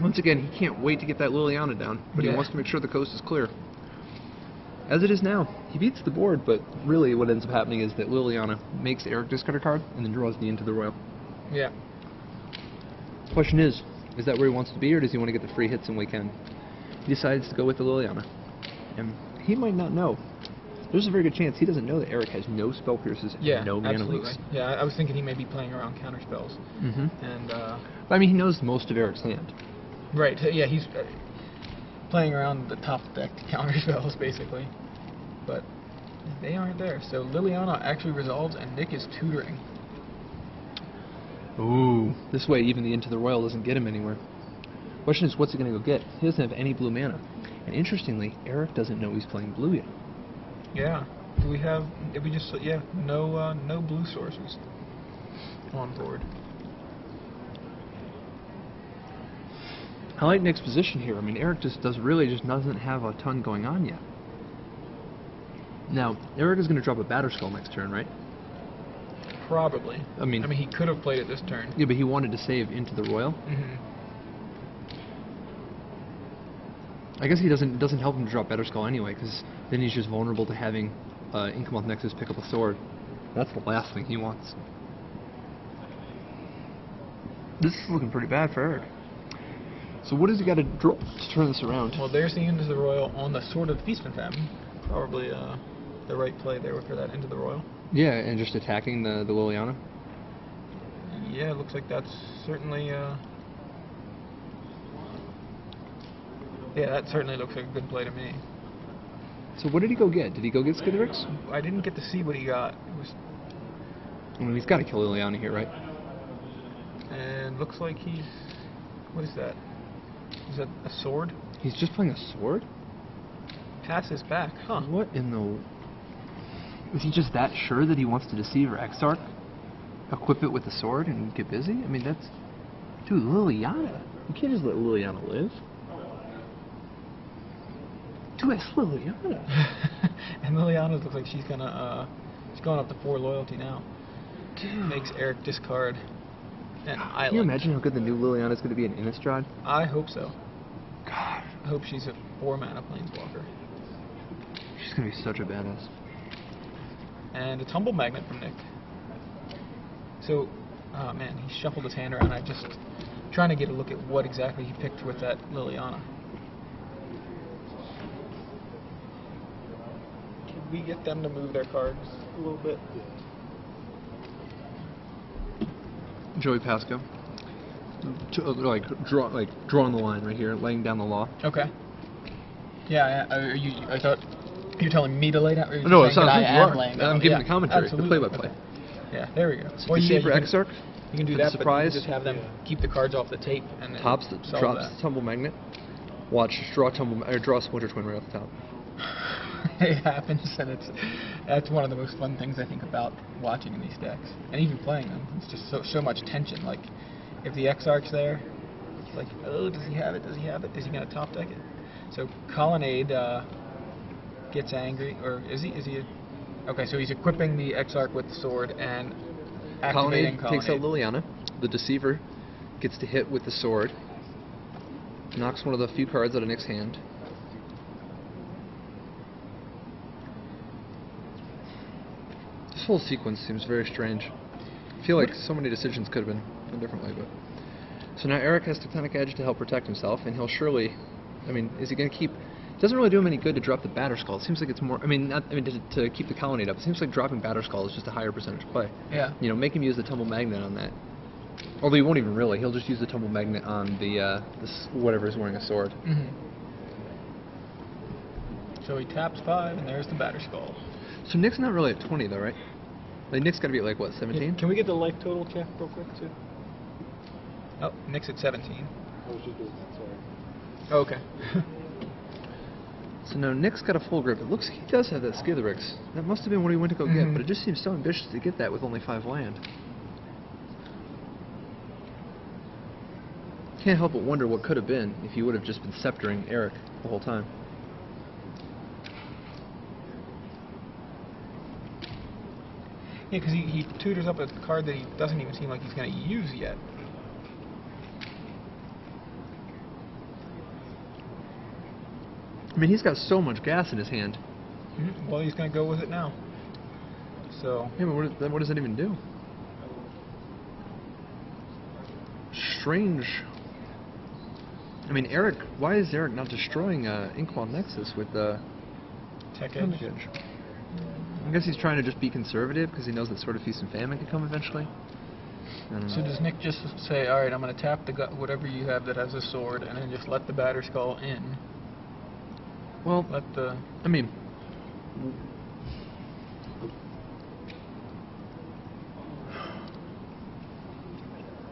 Once again, he can't wait to get that Liliana down, but he wants to make sure the coast is clear. As it is now, he beats the board, but really what ends up happening is that Liliana makes Eric discard a card and then draws the into the royal. Yeah. Question is that where he wants to be, or does he want to get the free hits in weekend? He decides to go with the Liliana. And he might not know. There's a very good chance he doesn't know that Eric has no spell pierces and no mana leaks. Yeah, I was thinking he may be playing around counter spells. And but I mean, he knows most of Eric's hand. Right, yeah, he's playing around the top deck counter spells, basically. But they aren't there. So Liliana actually resolves, and Nick is tutoring. Ooh. This way, even the Into the Royal doesn't get him anywhere. Question is, what's he going to go get? He doesn't have any blue mana. And interestingly, Eric doesn't know he's playing blue yet. Yeah. Do we have... Did we just... Yeah, no blue sources on board. I like Nick's position here. I mean, Eric just doesn't have a ton going on yet. Now, Eric is going to drop a Batterskull next turn, right? Probably. I mean, he could have played it this turn. Yeah, but he wanted to save Into the Royal. I guess he doesn't help him to drop Batterskull anyway, because then he's just vulnerable to having Inkamoth Nexus pick up a sword. That's the last thing he wants. This is looking pretty bad for Eric. So what does he got to draw to turn this around? Well, there's the Into the Royal on the Sword of the Feast and Famine. Probably the right play there for that Into the Royal. Yeah, and just attacking the Liliana? Yeah, it looks like that's certainly... Yeah, that certainly looks like a good play to me. So what did he go get? Did he go get Skitterix? I didn't get to see what he got. I mean, he's got to kill Liliana here, right? And looks like he's... What is that? Is that a sword? He's just playing a sword? Pass his back, huh? What in the... Is he just that sure that he wants to deceive Exarch? Equip it with the sword and get busy? I mean, that's... Dude, Liliana. You can't just let Liliana live. Dude, it's Liliana. And Liliana looks like she's gonna, she's going up to 4 loyalty now. Dude. Makes Eric discard an island. Can you imagine how good the new Liliana is going to be in Innistrad? I hope so. God. I hope she's a 4 mana planeswalker. She's going to be such a badass. And a Tumble Magnet from Nick. So, oh man, he shuffled his hand around. I'm just trying to get a look at what exactly he picked with that Liliana. Can we get them to move their cards a little bit? Joey Pasco. Drawing the line right here, laying down the law. Okay. Yeah, I thought you're telling me to lay down. Or No, it's not. I'm giving the commentary, the play-by-play. Okay. Yeah, there we go. So Deceiver Exarch. You can do that, surprise. But you just have them keep the cards off the tape and drops the Tumble Magnet. Watch, draw Splinter Twin right off the top. It happens, and that's one of the most fun things I think about watching in these decks, and even playing them. It's just so much tension. Like, if the Exarch's there, it's like, oh, does he have it? Does he have it? Is he gonna top deck it? So Colonnade gets angry, or is he? Okay, so he's equipping the Exarch with the sword and activating Colonnade. Takes out Liliana. The Deceiver gets to hit with the sword. Knocks one of the few cards out of Nick's hand. This whole sequence seems very strange. I feel like so many decisions could have been done differently, but... So now Eric has Tectonic Edge to help protect himself, and he'll surely... I mean, is he going to keep... It doesn't really do him any good to drop the Batterskull. It seems like it's more... to keep the Colonnade up. It seems like dropping Batterskull is just a higher percentage play. Yeah. You know, make him use the Tumble Magnet on that. Although he won't even really. He'll just use the Tumble Magnet on the whatever is wearing a sword. So he taps 5, and there's the Batterskull. So Nick's not really at 20, though, right? Like, Nick's got to be at, like, what, 17? Can we get the life total check real quick, too? Oh, Nick's at 17. I was just doing that, sorry. Oh, okay. So now Nick's got a full grip. It looks like he does have that Skitterix. That must have been what he went to go get, but it just seems so ambitious to get that with only 5 land. Can't help but wonder what could have been if he would have just been sceptering Eric the whole time. Yeah, because he tutors up a card that he doesn't even seem like he's going to use yet. mean, he's got so much gas in his hand. Well, he's going to go with it now. So. Yeah, but what does that even do? Strange. I mean, Eric, why is Eric not destroying Inkmoth Nexus with the Tech Edge? Edge. I guess he's trying to just be conservative because he knows that Sword of Feast and Famine could come eventually. I don't know. So does Nick just say, alright, I'm going to tap the whatever you have that has a sword, and then just let the Batter Skull in? Well, I mean,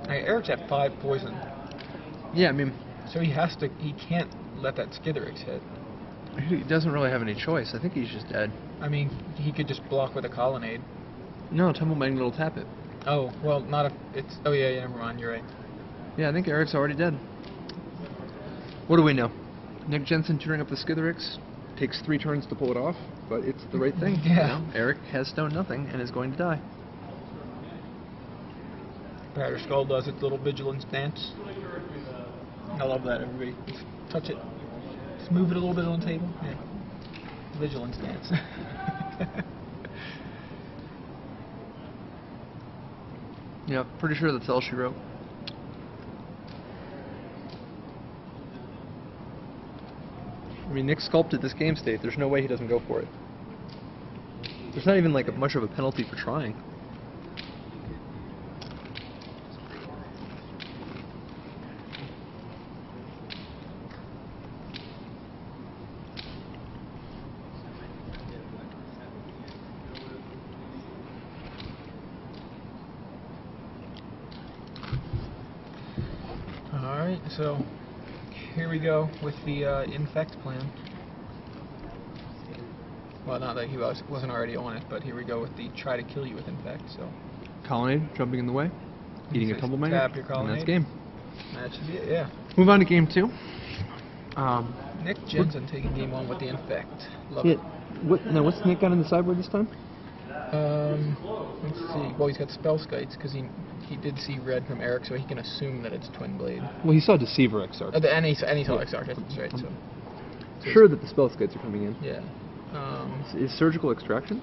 Eric's at 5 poison. yeah, I mean, So he can't let that Skitherix hit. he doesn't really have any choice. I think he's just dead. I mean, he could just block with a Colonnade. No, Temple Magnet will tap it. Oh, well, not if it's... Oh, yeah, never mind, you're right. Yeah, I think Eric's already dead. What do we know? Nick Jensen tuning up the Skitherix. Takes 3 turns to pull it off, but it's the right thing. Yeah. You know? Eric has stone nothing and is going to die. Batter Skull does its little vigilance dance. I love that, everybody. Just touch it. Just move it a little bit on the table. Yeah. Vigilance dance. Yeah, pretty sure that's all she wrote. I mean, Nick sculpted this game state. There's no way he doesn't go for it. There's not even like much of a penalty for trying. Alright, so here we go with the infect plan. Well, not that he wasn't already on it, but here we go with the try to kill you with infect. So Colonnade jumping in the way, eating a Tumble Magnet, tap your and Colonnade. that's game. That should be it, yeah. Move on to game 2. Nick Jensen taking game 1 with the infect. Love Yeah. it. What's Nick got in the sideboard this time? Let's see. Well, he's got spell skites because he did see red from Eric, so he can assume that it's Twin Blade. Well, he saw Deceiver Exarch. And he saw Exarch, that's right. So Sure that the spell skites are coming in. yeah. Is surgical extraction?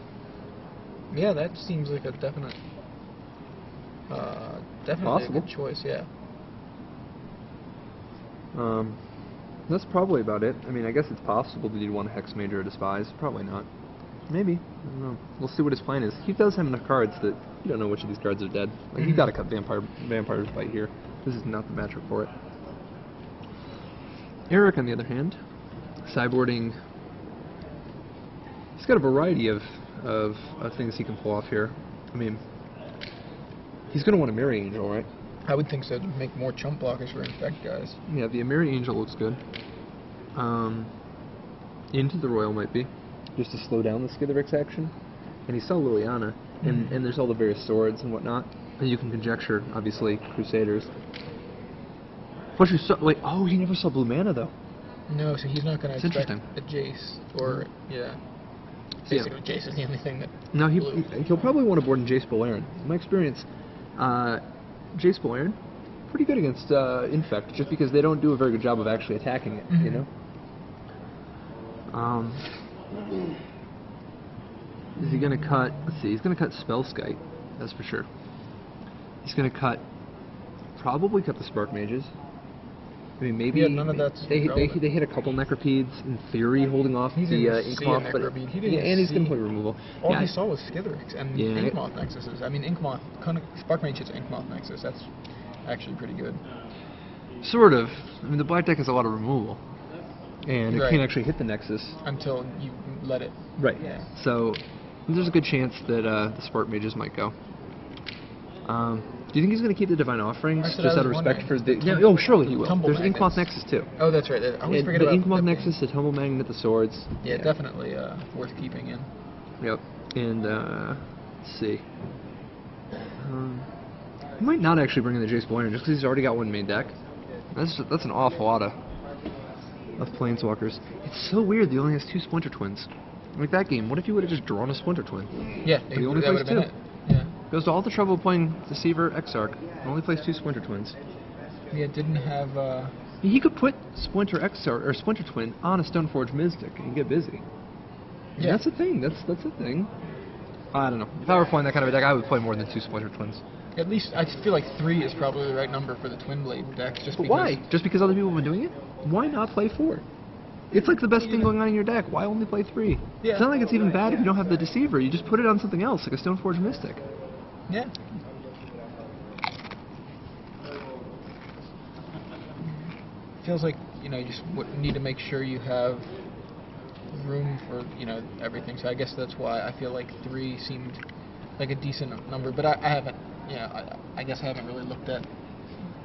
Yeah, that seems like a definitely Possible. a good choice. Yeah. That's probably about it. I mean, I guess it's possible that he'd want a Hex Major or Despise. Probably not. Maybe. I don't know. We'll see what his plan is. He does have enough cards that you don't know which of these cards are dead. Like, you gotta cut Vampire's Bite here. This is not the matchup for it. Eric, on the other hand, sideboarding. He's got a variety of things he can pull off here. I mean, he's gonna want a Mirror Angel, right? I would think so to make more chump blockers for infect guys. Yeah, the Mirror Angel looks good. Into the Royal might be, just to slow down the Skitherix action. And he saw Liliana, and there's all the various swords and whatnot. And you can conjecture, obviously, Crusaders. Plus you saw, wait, oh, he never saw Blue Mana, though. No, so he's not going to expect interesting. a Jace, or, yeah. Basically, Jace is the only thing that... No, he'll probably want to board in Jace Bolaren. In my experience, Jace Bolaren, pretty good against Infect, just because they don't do a very good job of actually attacking it, you know? Is he going to cut... Let's see, he's going to cut Spellskite, that's for sure. He's going to probably cut the Spark Mages. I mean, maybe... Yeah, none of that's they hit a couple Necropedes, in theory, holding off the Inkmoth, but... Yeah, and he's going to play removal. All yeah, he saw was Skitherix and Inkmoth Nexuses. I mean, Spark Mage hits Inkmoth Nexus. That's actually pretty good. Sort of. I mean, the black deck has a lot of removal. And it Right. can't actually hit the Nexus. Until you let it. Right. Yeah. So, there's a good chance that the Spark Mages might go. Do you think he's going to keep the Divine Offerings, That's what just I out of was respect for wondering. the... Yeah, oh, surely he will. Tumble There's Magnets. Inkmoth Nexus, too. Oh, that's right. I always forget the about Inkmoth that Nexus, the Tumble Magnet, the Swords. Yeah, definitely worth keeping in. Yep. And, let's see. He might not actually bring in the Jace Bolaren, just because he's already got one main deck. That's an awful lot of Planeswalkers. It's so weird that he only has 2 Splinter Twins. Like that game, what if you would have just drawn a Splinter Twin? Yeah, He only that plays would have been 2. it. Yeah. Goes to all the trouble of playing Deceiver Exarch, and only plays 2 Splinter Twins. Yeah, didn't have... He could put Splinter Exarch or Splinter Twin on a Stoneforge Mystic and get busy. Yeah, that's a thing. That's a thing. I don't know. If I were playing that kind of a deck, I would play more than 2 Splinter Twins. At least I feel like 3 is probably the right number for the Twin Blade deck. But why? Just because other people have been doing it? Why not play 4? It's like the best thing going on in your deck. Why only play 3? Yeah. It's not like it's even bad if you don't have the Deceiver. You just put it on something else, like a Stoneforge Mystic. Yeah. Feels like, you just need to make sure you have room for, everything. So I guess that's why I feel like 3 seemed like a decent number. But I haven't, I guess I haven't really looked at.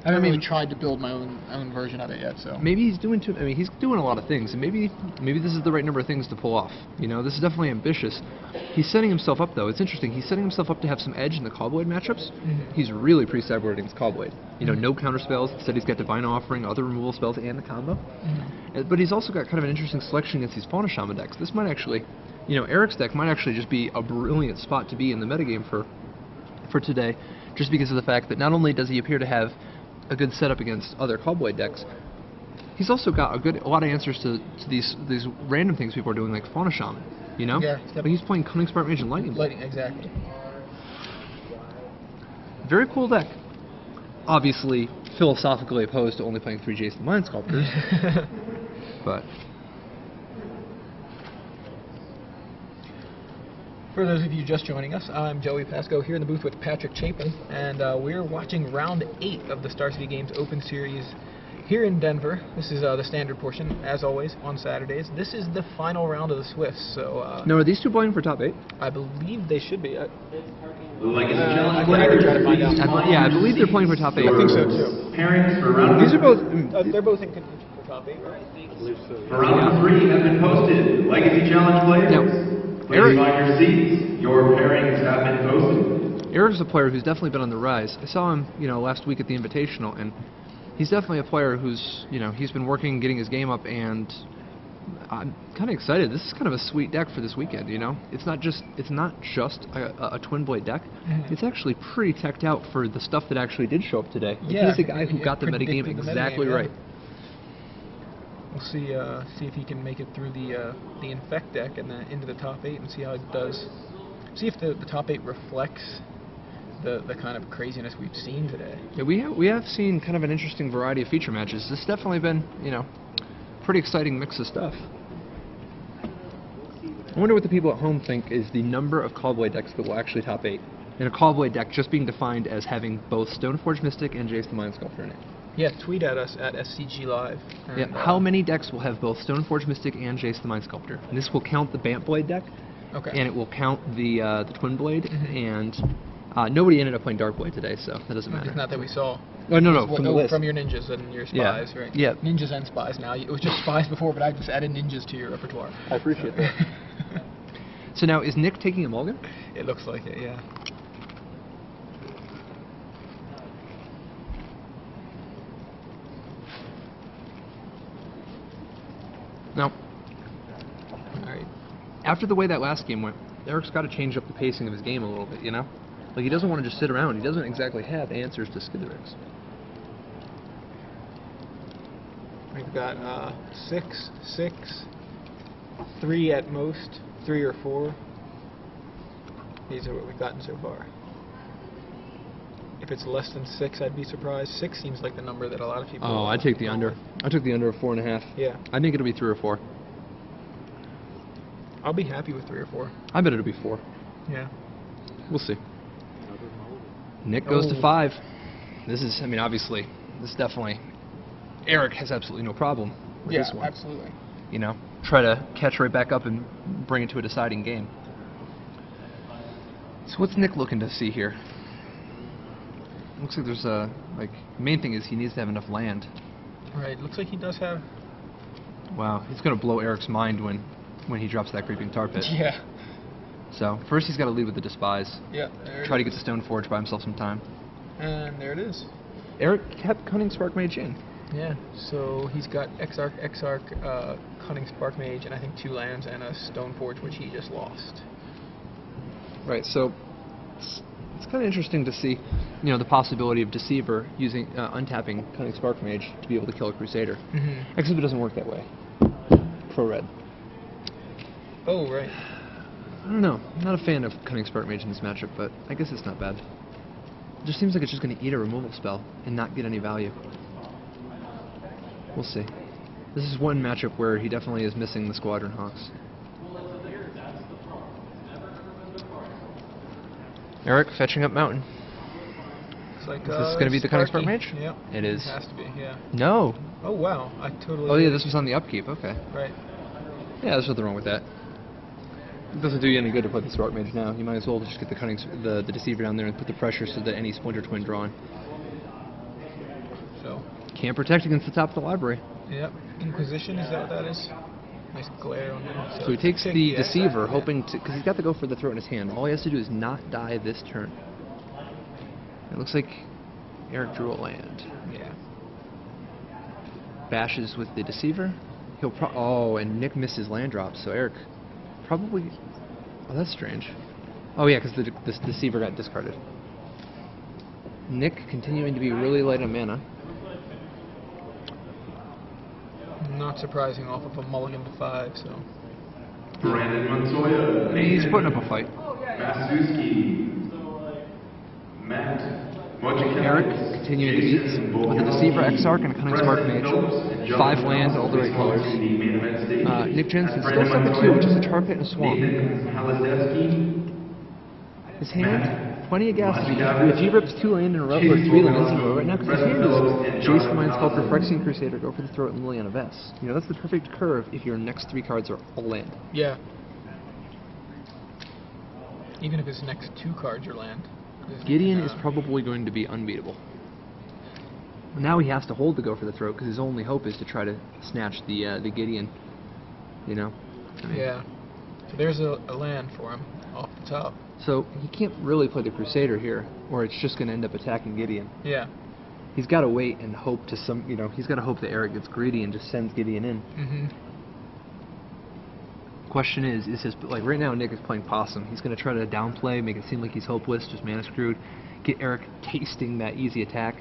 I haven't really tried to build my own version of it yet. So maybe he's doing he's doing a lot of things, and maybe this is the right number of things to pull off. This is definitely ambitious. He's setting himself up, though. It's interesting. He's setting himself up to have some edge in the Callblade matchups. Mm-hmm. He's really pre-sideboarding against Callblade. No counter spells. Instead, he's got Divine Offering, other removal spells, and the combo. Mm-hmm. But he's also got kind of an interesting selection against these Fauna Shaman decks. This might actually, Eric's deck might actually just be a brilliant spot to be in the metagame for today, just because of the fact that not only does he appear to have a good setup against other Callblade decks, he's also got a lot of answers to these random things people are doing, like Fauna Shaman, Yeah. But he's playing Cunning Spark Mage and Lightning Bolt. Exactly. Very cool deck. Obviously, philosophically opposed to only playing 3 Jace the Mind Sculptors. But for those of you just joining us, I'm Joey Pasco here in the booth with Patrick Chapin, and we're watching round 8 of the Star City Games Open Series here in Denver. This is the standard portion, as always, on Saturdays. This is the final round of the Swifts, so... now, are these two playing for top 8? I believe they should be. I can try to find out. I believe they're playing for top 8. I think so, too. Pairings for round These are both... they're both in contention for top 8, right? For round 3 have been posted. Legacy Challenge players. Now, Please find your seats. Your pairings have been posted. Eric's a player who's definitely been on the rise. I saw him, last week at the Invitational, and he's definitely a player who's, he's been working, getting his game up, and I'm kind of excited. This is kind of a sweet deck for this weekend, It's not just a Twin Blade deck. Mm-hmm. It's actually pretty teched out for the stuff that actually did show up today. Yeah, he's a guy who got the metagame exactly right. We'll see if he can make it through the Infect deck and then into the top 8 and see how it does. See if the top 8 reflects the kind of craziness we've seen today. Yeah, we have seen kind of an interesting variety of feature matches. This has definitely been, pretty exciting mix of stuff. I wonder what the people at home think is the number of Callblade decks that will actually top 8. And a Callblade deck just being defined as having both Stoneforge Mystic and Jace the Mind Sculptor in it. Yeah, tweet at us at SCG Live. Yeah, how many decks will have both Stoneforge Mystic and Jace the Mind Sculptor? And this will count the Bant Blade deck, and it will count the Twin Blade, and nobody ended up playing Dark Blade today, so that doesn't matter. Not that we saw. Oh, no, from the list. From your ninjas and your spies, right? Yeah. Ninjas and spies now. It was just spies before, but I just added ninjas to your repertoire. I appreciate that. So now, is Nick taking a mulligan? It looks like it, yeah. Now, alright. After the way that last game went, Eric's got to change up the pacing of his game a little bit, Like, he doesn't want to just sit around. He doesn't exactly have answers to Skitherix. We've got 6, 6, 3 at most, 3 or 4. These are what we've gotten so far. If it's less than 6, I'd be surprised. 6 seems like the number that a lot of people... Oh, I'd take the under. I took the under of 4.5. Yeah. I think it'll be 3 or 4. I'll be happy with 3 or 4. I bet it'll be 4. Yeah. We'll see. Nick goes to 5. This is, obviously, this definitely... Eric has absolutely no problem with this one. Absolutely. Try to catch right back up and bring it to a deciding game. So what's Nick looking to see here? Looks like there's the main thing is he needs to have enough land. Right, looks like he does have... Wow, it's going to blow Eric's mind when he drops that Creeping Tar Pit. Yeah. So, first he's got to lead with the Despise. Yeah, there Try to get the Stoneforge, buy himself some time. And there it is. Eric kept Cunning Spark Mage in. Yeah, so he's got Exarch, Cunning Spark Mage, and I think 2 lands and a Stoneforge, which he just lost. Right, so It's kind of interesting to see, the possibility of Deceiver using untapping Cunning Spark Mage to be able to kill a Crusader. Except it doesn't work that way. Pro Red. Oh, right. I don't know. I'm not a fan of Cunning Spark Mage in this matchup, but I guess it's not bad. It just seems like it's just going to eat a removal spell and not get any value. We'll see. This is one matchup where he definitely is missing the Squadron Hawks. Eric fetching up Mountain. It's like, Is this going to be the Cunning Spark Mage? Yep. It is. It has to be, yeah. No. Oh, wow. I totally... Oh, yeah, this was on the upkeep. Okay. Right. Yeah, there's nothing wrong with that. It doesn't do you any good to play the Spark Mage now. You might as well just get the Deceiver down there and put the pressure so that any Splinter Twin drawn. So. Can't protect against the top of the library. Yep. Inquisition, is that what that is? Nice glare on him. So he takes the Deceiver, hoping to... Because he's got the Go for the Throat in his hand. All he has to do is not die this turn. It looks like Eric drew a land. Yeah. Bashes with the Deceiver. He'll oh, and Nick missed his land drop, so Eric probably... Oh, that's strange. Oh yeah, because the Deceiver got discarded. Nick continuing to be really light on mana. Not surprising off of a mulligan to 5, so... Brandon Montoya. He's putting up a fight. Masuski. Matt. Eric continuing to beat with a Deceiver, Exarch, and a Cunning Spark Mage. 5 land, all the right colors. Nick Jensen still stuck at 2, which is a Tar Pit and a Swamp. His hand, plenty of gas. If he rips 2 land in a row, or 3 lands in a row right now, because his hand is Jason, Mind Sculptor, Phyrexian Crusader, Go for the Throat, and Liliana Vess. That's the perfect curve if your next 3 cards are all land. Yeah. Even if his next 2 cards are land. Gideon is probably going to be unbeatable. Now he has to hold the Go for the Throat because his only hope is to try to snatch the Gideon. Yeah. So there's a land for him off the top. So he can't really play the Crusader here, or it's just going to end up attacking Gideon. Yeah. He's got to wait and hope to he's got to hope that Eric gets greedy and just sends Gideon in. Question is his, like right now Nick is playing Possum. He's going to try to downplay, make it seem like he's hopeless, just mana screwed, get Eric tasting that easy attack.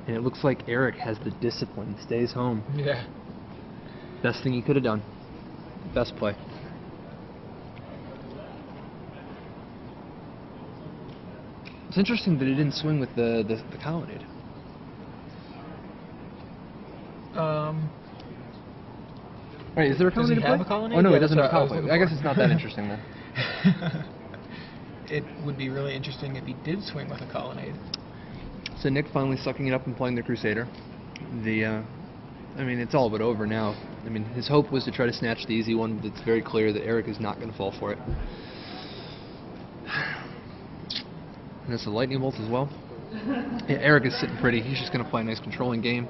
And it looks like Eric has the discipline, stays home. Yeah. Best thing he could have done. Best play. It's interesting that he didn't swing with the Colonnade. Right, is there a Colonnade Does he to have play? a Colonnade? Oh no, Yeah, he doesn't have a that's what I was Colonnade. looking I guess for. it's not that interesting then. It would be really interesting if he did swing with a Colonnade. So Nick finally sucking it up and playing the Crusader. I mean, it's all but over now. I mean, his hope was to try to snatch the easy one, but it's very clear that Eric is not going to fall for it. And it's a lightning bolt as well. Yeah, Eric is sitting pretty. He's just going to play a nice controlling game.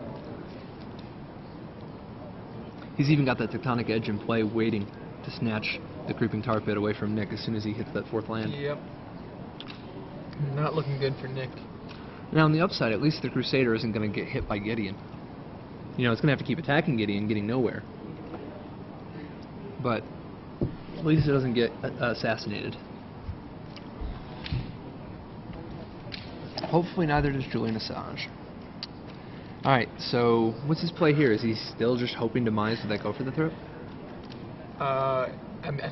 He's even got that Tectonic Edge in play, waiting to snatch the Creeping Tar Pit away from Nick as soon as he hits that 4th land. Yep. Not looking good for Nick. Now, on the upside, at least the Crusader isn't going to get hit by Gideon. It's going to have to keep attacking Gideon, getting nowhere. But at least it doesn't get assassinated. Hopefully neither does Julian Assange. Alright, so what's his play here? Is he still just hoping to mines with that Go for the Throat? I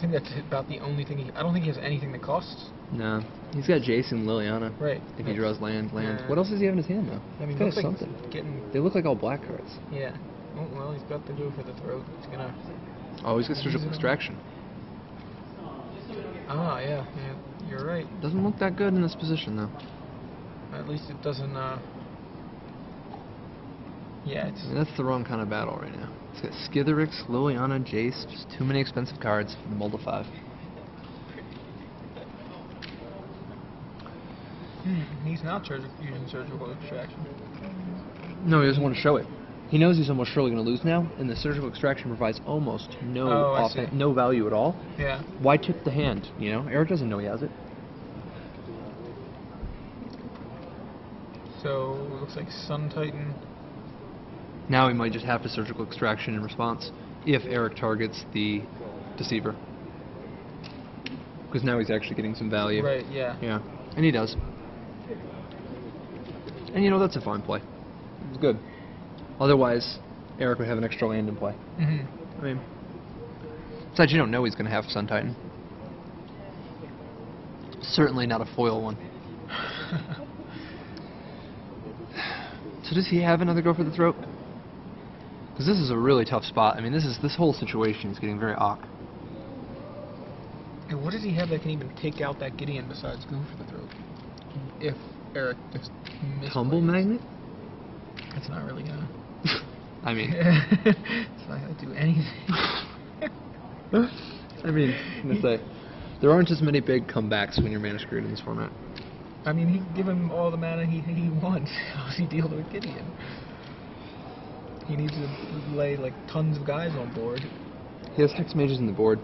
think that's about the only thing I don't think he has anything that costs. No. He's got Jason, Liliana. Right. If he draws land. Yeah. What else does he have in his hand, though? I mean, He's got looks like something. he's getting... They look like all black cards. Yeah. Oh, well, he's got the Go for the Throat. He's gonna... Oh, he's got Surgical Extraction. Ah, yeah. You're right. Doesn't look that good in this position, though. At least it doesn't, yeah, it's... I mean, that's the wrong kind of battle right now. It's got Skitherix, Liliana, Jace, just too many expensive cards for the mull to 5. He's not using Surgical Extraction. No, he doesn't want to show it. He knows he's almost surely going to lose now, and the Surgical Extraction provides almost no value at all. Yeah. Why tip the hand, Eric doesn't know he has it. So, it looks like Sun Titan. Now he might just have to Surgical Extraction in response, if Eric targets the Deceiver. because now he's actually getting some value. Right, yeah. Yeah, and he does. And you know, that's a fine play. It's good. Otherwise, Eric would have an extra land in play. Mm-hmm. I mean, besides, you don't know he's going to have Sun Titan. Certainly not a foil one. So does he have another go for the throat? Because this is a really tough spot. I mean, this whole situation is getting very awk. And what does he have that can even take out that Gideon besides go for the throat? If Eric just misplays. Tumble magnet? That's not really gonna... I mean... it's not gonna do anything. I mean, I'm gonna say, there aren't as many big comebacks when you're mana screwed in this format. I mean, he can give him all the mana he wants. How does he deal with Gideon? He needs to lay like tons of guys on board. He has Hex Mages in the board.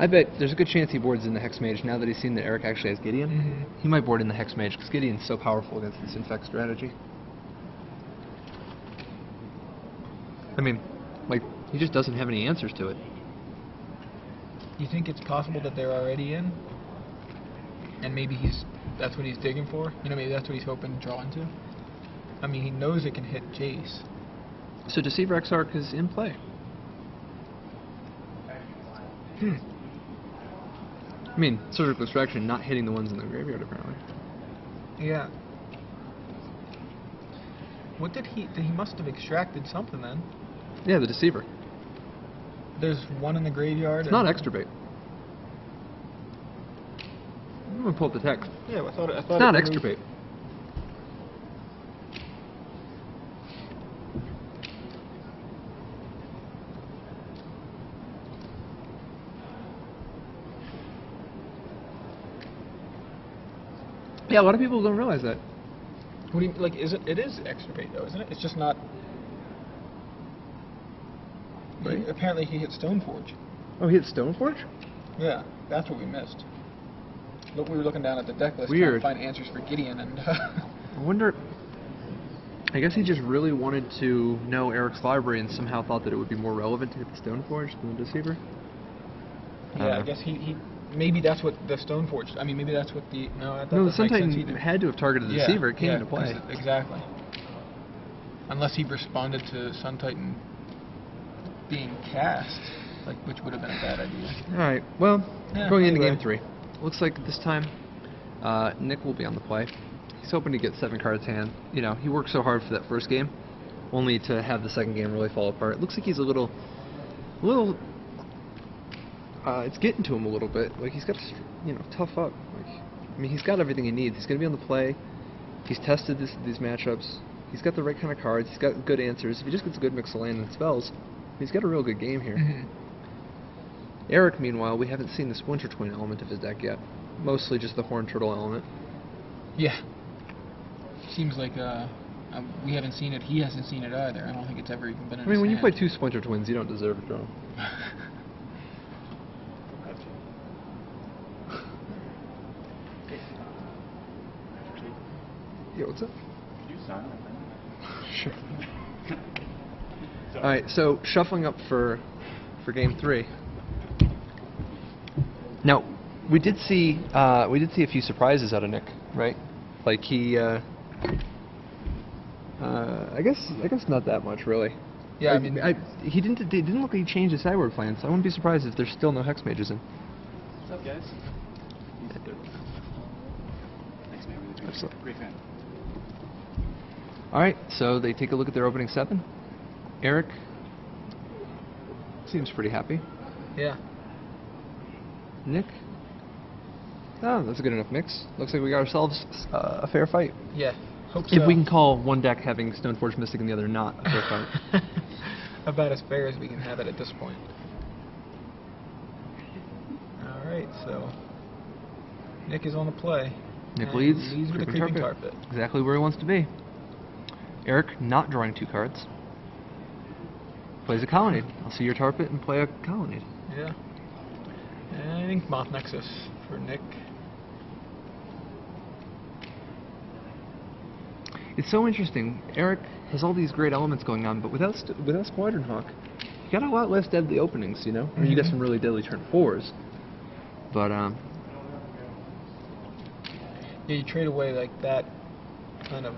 I bet there's a good chance he boards in the Hex Mage now that he's seen that Eric actually has Gideon. Mm-hmm. He might board in the Hex Mage because Gideon's so powerful against this Infect strategy. I mean, like, he just doesn't have any answers to it. You think it's possible that they're already in? And maybe that's what he's digging for? You know, maybe that's what he's hoping to draw into? I mean, he knows it can hit Jace. So Deceiver Exarch is in play. I mean, Surgical Extraction not hitting the ones in the graveyard, apparently. Yeah. What did he must have extracted something then. Yeah, the Deceiver. There's one in the graveyard. It's not Exturbate. I'm gonna pull up the text. Yeah, I thought It's not Exturbate. Yeah, a lot of people don't realize that. What do you like? It is Exturbate though, isn't it? It's just not. Right. Apparently he hit Stoneforge. Oh, he hit Stoneforge? Yeah, that's what we missed. Look, we were looking down at the deck list Weird. trying to find answers for Gideon, and I wonder. I guess he just really wanted to know Eric's library and somehow thought that it would be more relevant to hit the Stoneforge than the Deceiver. yeah, I guess he maybe that's what the Stoneforge. I mean, maybe that's what the no. No, the that Sun makes sense Titan either. had to have targeted the Yeah, Deceiver. It came yeah, into play. Exactly. Unless he responded to Sun Titan being cast, like which would have been a bad idea. Alright, well, Yeah, going into anyway. game 3. Looks like this time Nick will be on the play. He's hoping to get 7 cards hand. You know, he worked so hard for that first game, only to have the second game really fall apart. Looks like he's a little, it's getting to him a little bit. Like, he's got to, you know, tough up. Like, I mean, he's got everything he needs. He's going to be on the play. He's tested these matchups. He's got the right kind of cards. He's got good answers. If he just gets a good mix of land and spells, he's got a real good game here. Mm-hmm. Eric, meanwhile, we haven't seen this Winter Twin element of his deck yet. Mostly just the Horned Turtle element. Yeah. Seems like we haven't seen it. He hasn't seen it either. I don't think it's ever even been in I mean, his when you play hand. 2 Splinter Twins, you don't deserve a draw. Yeah, what's up? Sure. Alright, so shuffling up for game 3. Now, we did see a few surprises out of Nick, right? Like he I guess not that much really. Yeah, Like, I mean, he didn't look like he changed his sideboard plan, so I wouldn't be surprised if there's still no Hex Mages in. What's up, guys? Thanks, man. Really appreciate it. Great fan. Alright, so they take a look at their opening 7. Eric seems pretty happy. yeah. Nick? Oh, that's a good enough mix. Looks like we got ourselves a fair fight. Yeah. Hope so. If we can call one deck having Stoneforge Mystic and the other not a fair fight. About as fair as we can have it at this point. Alright, so Nick is on the play. Nick And leads. Leads with a creeping carpet. Exactly where he wants to be. Eric not drawing 2 cards. Plays a Colonnade. I'll see your Tarpet and play a Colonnade. Yeah. And I think Moth Nexus for Nick. It's so interesting. Eric has all these great elements going on, but without Squadron Hawk, you got a lot less deadly openings, you know? I mean, you got some really deadly turn 4s. But Yeah, you trade away like that kind of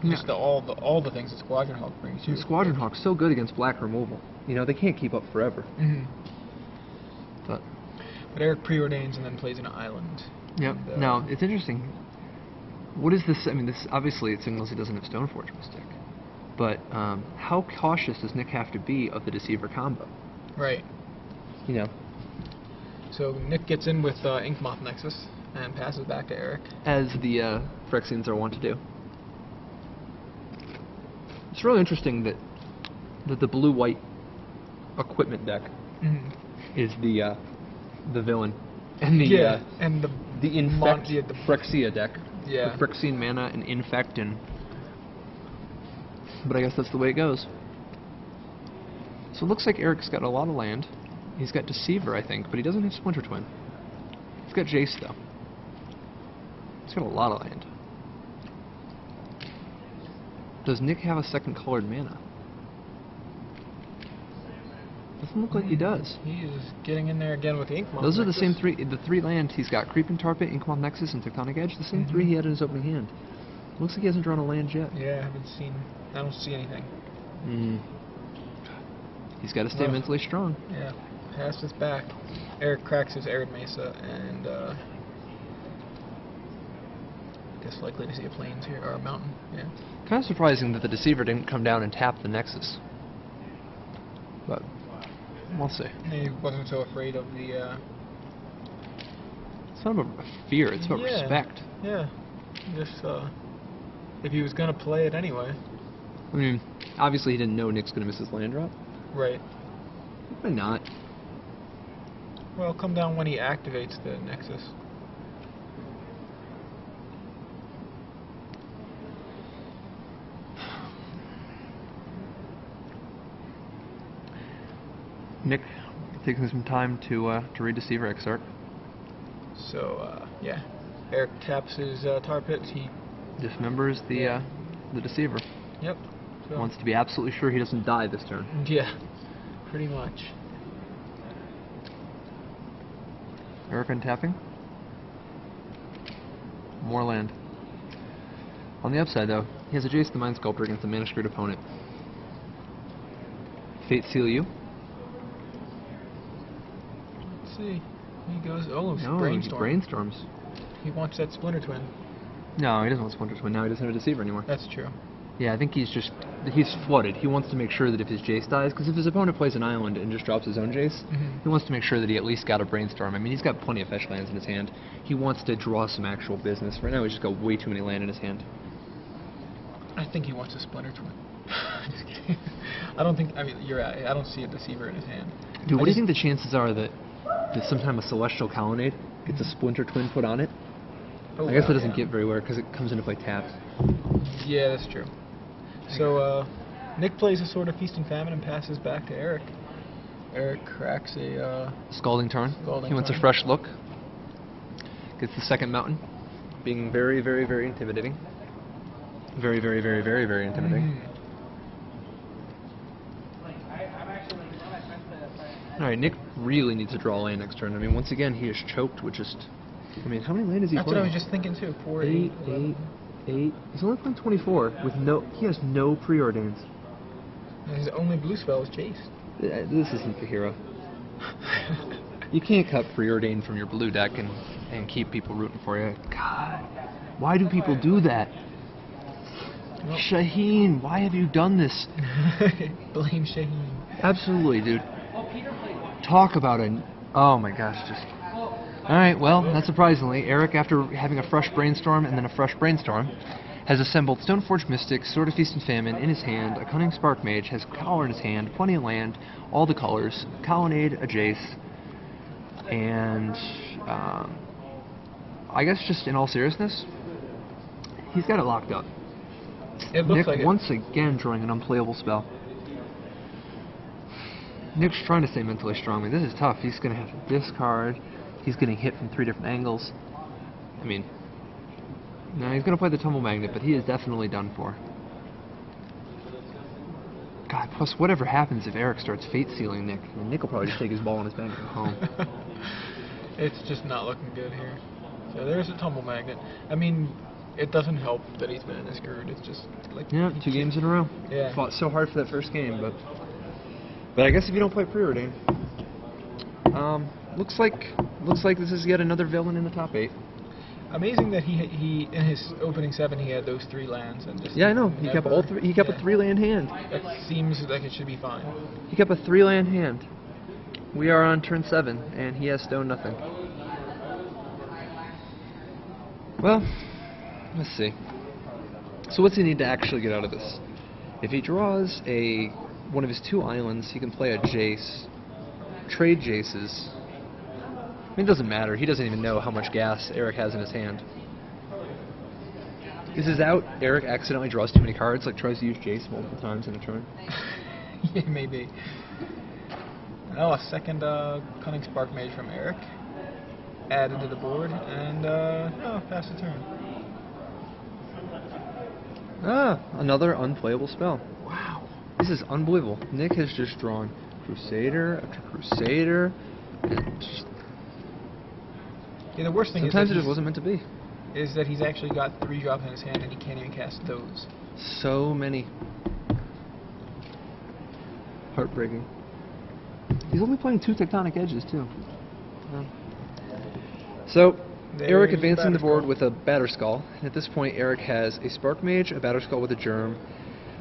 just all the things that Squadron Hawk brings you. The Squadron Hawk's so good against black removal. You know, they can't keep up forever. Mm-hmm. But Eric preordains and then plays an island. yep. And, Now it's interesting. What is this? I mean, this obviously it signals he doesn't have Stoneforge Mystic. But how cautious does Nick have to be of the Deceiver combo? Right. You know, So Nick gets in with Inkmoth Nexus and passes back to Eric. as the Phyrexians are wont to do. It's really interesting that the blue-white equipment deck Mm-hmm. is the villain, and and the infect the Phyrexia deck. Yeah. The Phyrexian mana and infect and. But I guess that's the way it goes. So it looks like Eric's got a lot of land. He's got Deceiver, I think, but he doesn't have Splinter Twin. He's got Jace, though. He's got a lot of land. Does Nick have a second colored mana? Doesn't look like he does. He is getting in there again with the Inkmoth Those are the Nexus. same the three lands he's got. Creeping Tarpit, Inkmoth Nexus, and Tectonic Edge, the same three he had in his opening hand. Looks like he hasn't drawn a land yet. Yeah, I don't see anything. He's got to stay Ugh. mentally strong. Yeah, pass this back. Eric cracks his Arid Mesa and guess likely to see a plains here, or a mountain, yeah. Kind of surprising that the Deceiver didn't come down and tap the Nexus. But, we'll see. He wasn't so afraid of the, It's not about fear, it's about respect. Yeah, just, if he was gonna play it anyway. I mean, obviously he didn't know Nick's going to miss his land drop. Right. Why not? Well, come down when he activates the Nexus. Nick taking some time to read Deceiver Exarch. So, yeah. Eric taps his tar pits. He Dismembers the Deceiver. Yep. So, Wants to be absolutely sure he doesn't die this turn. yeah, pretty much. Eric untapping. More land. On the upside, though, he has a Jace the Mind Sculptor against a Mana Screwed opponent. Fate Seal you. Let's see. He goes, oh, No, Brainstorm. he brainstorms. He wants that Splinter Twin. No, he doesn't want Splinter Twin. Now he doesn't have a Deceiver anymore. That's true. Yeah, I think he's flooded. He wants to make sure that if his Jace dies, because if his opponent plays an island and just drops his own Jace, he wants to make sure that he at least got a Brainstorm. I mean, he's got plenty of fetch lands in his hand. He wants to draw some actual business. Right now he's just got way too many land in his hand. I think he wants a Splinter Twin. Just kidding. I don't think, I mean, you're right. I don't see a Deceiver in his hand. Dude, what do you think the chances are that sometime a Celestial Colonnade gets a Splinter Twin put on it? Oh, I guess wow, it doesn't yeah. get very well because it comes into play tapped. Yeah, that's true. So, Nick plays a sort of Feast and Famine and passes back to Eric. Eric cracks a, Scalding Tarn. Scalding He wants a Tarn. fresh look. Gets the second mountain, being very, very, very intimidating. Very, very, very, very, very intimidating. Alright, Nick really needs to draw a land next turn. I mean, once again, he is choked with just... I mean, how many land is he That's what playing? I was just thinking too. 4, 8, 11. 8. He's only playing 24 with no... He has no preordains. And his only blue spell is Jace. This isn't the hero. You can't cut preordain from your blue deck and keep people rooting for you. God, why do people do that? Well, Shaheen, why have you done this? blame Shaheen. Absolutely, dude. Talk about it. Oh my gosh, just... Alright, well, not surprisingly, Eric, after having a fresh Brainstorm and then a fresh Brainstorm, has assembled Stoneforge Mystic, Sword of Feast and Famine in his hand, a Cunning Spark Mage, has Collar in his hand, plenty of land, all the colors, Colonnade, a Jace, and I guess just in all seriousness, he's got it locked up. It looks Nick like once again drawing an unplayable spell. Nick's trying to stay mentally strong. I mean, this is tough. He's going to have to discard. He's getting hit from 3 different angles. I mean, no, he's going to play the Tumble Magnet, but he is definitely done for. God, plus whatever happens if Eric starts Fate Sealing Nick, I mean, Nick will probably just take his ball in his bag and go home. It's just not looking good here. So there's a tumble magnet. I mean, it doesn't help that he's been screwed. It's just like Yeah, 2 games in a row. Yeah. Fought so hard for that first game, but I guess if you don't play preordain, looks like this is yet another villain in the top 8. Amazing that he in his opening 7 he had those 3 lands and just Yeah, I know. He kept all 3. He kept a 3-land hand. That seems like it should be fine. He kept a 3-land hand. We are on turn 7, and he has stone nothing. Well, let's see. So what's he need to actually get out of this? If he draws one of his 2 islands, he can play a Jace, trade Jaces. I mean, it doesn't matter. He doesn't even know how much gas Eric has in his hand. This is out. Eric accidentally draws too many cards, like tries to use Jace multiple times in a turn. Yeah, maybe. Oh, a second Cunning Spark Mage from Eric. Added to the board, and pass the turn. Another unplayable spell. Wow. This is unbelievable. Nick has just drawn Crusader after Crusader. And just Yeah, the worst thing sometimes is it just wasn't meant to be. Is that he's actually got 3 drops in his hand and he can't even cast those. So many. Heartbreaking. He's only playing 2 Tectonic Edges, too. So, Eric advancing the board with a Batterskull. And at this point, Eric has a Spark Mage, a Batterskull with a Germ,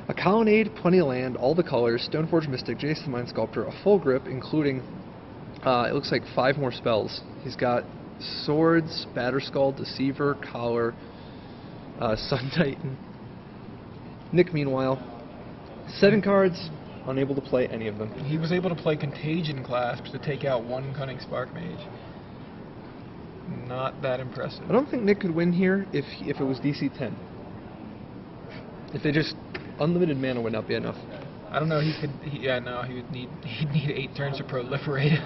a Colonnade, plenty of land, all the colors, Stoneforge Mystic, Jace the Mind Sculptor, a full grip, including, it looks like 5 more spells. He's got Swords, Batterskull, Deceiver, Collar, Sun Titan. Nick, meanwhile, 7 cards, unable to play any of them. He was able to play Contagion Clasp to take out 1 Cunning Spark Mage. Not that impressive. I don't think Nick could win here if it was DC 10. If they just unlimited mana would not be enough. I don't know. He'd need 8 turns to proliferate.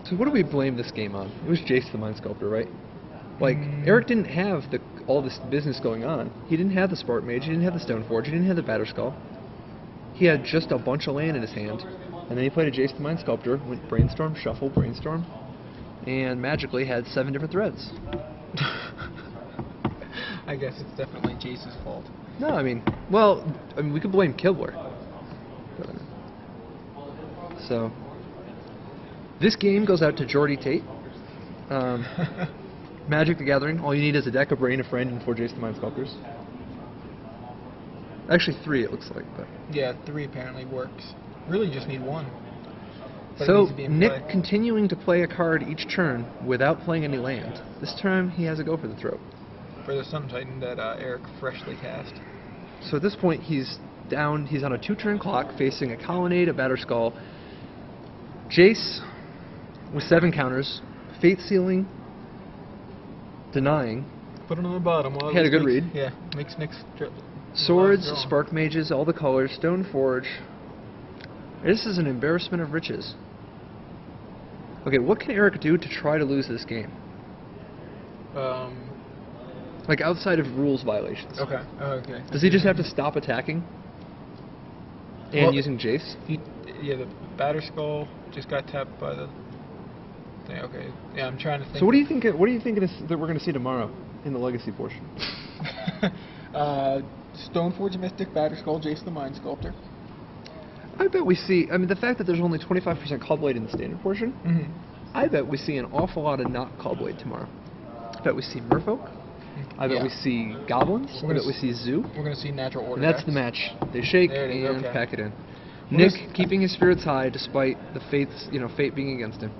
So what do we blame this game on? It was Jace the Mind Sculptor, right? Like, Eric didn't have all this business going on. He didn't have the Spark Mage, he didn't have the Stoneforge, he didn't have the Batterskull. He had just a bunch of land in his hand. And then he played a Jace the Mind Sculptor, went Brainstorm, Shuffle, Brainstorm, and magically had 7 different threads. I guess it's definitely Jace's fault. No, I mean, we could blame Kibler. So, this game goes out to Jordy Tate. Magic the Gathering, all you need is a deck, a Brain, a Friend, and 4 Jace the Mind Sculptors. Actually 3 it looks like, but... Yeah, 3 apparently works. Really just need 1. But so, Nick continuing to play a card each turn without playing any land. This time he has a go for the throat. For the Sun Titan that Eric freshly cast. So at this point he's on a 2-turn clock facing a Colonnade, a Batterskull, Jace with 7 counters, Fate Sealing, Denying. Put it on the bottom. While He had a good read. Yeah, makes Nick's... Swords, Spark Mages, all the colors, Stoneforge. This is an embarrassment of riches. Okay, what can Eric do to try to lose this game? Like outside of rules violations. Okay. Okay. Does he just have to stop attacking? And using Jace? Yeah, the Batterskull just got tapped by the thing. Okay. Yeah, I'm trying to think. So what do you think? What do you think that we're going to see tomorrow in the Legacy portion? Stoneforge Mystic, Batterskull, Jace the Mind Sculptor. I bet we see. I mean, the fact that there's only 25% Callblade in the standard portion. I bet we see an awful lot of not Callblade tomorrow. I bet we see Merfolk. I bet we see Goblins. I bet we see Zoo. We're going to see Natural Order. And that's the match. They shake and pack it in. Nick keeping his spirits high despite the fate being against him.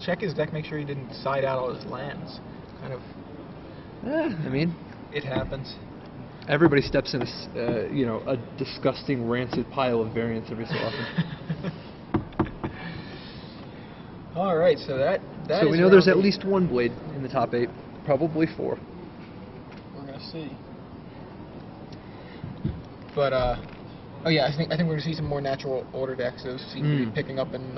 Check his deck, make sure he didn't side out all his lands. Kind of. I mean, it happens. Everybody steps in a disgusting, rancid pile of variants every so often. All right, so that so we know there's at least 1 blade in the top 8, probably 4. We're gonna see. But oh yeah, I think we're gonna see some more Natural Order decks. Those seem to be picking up in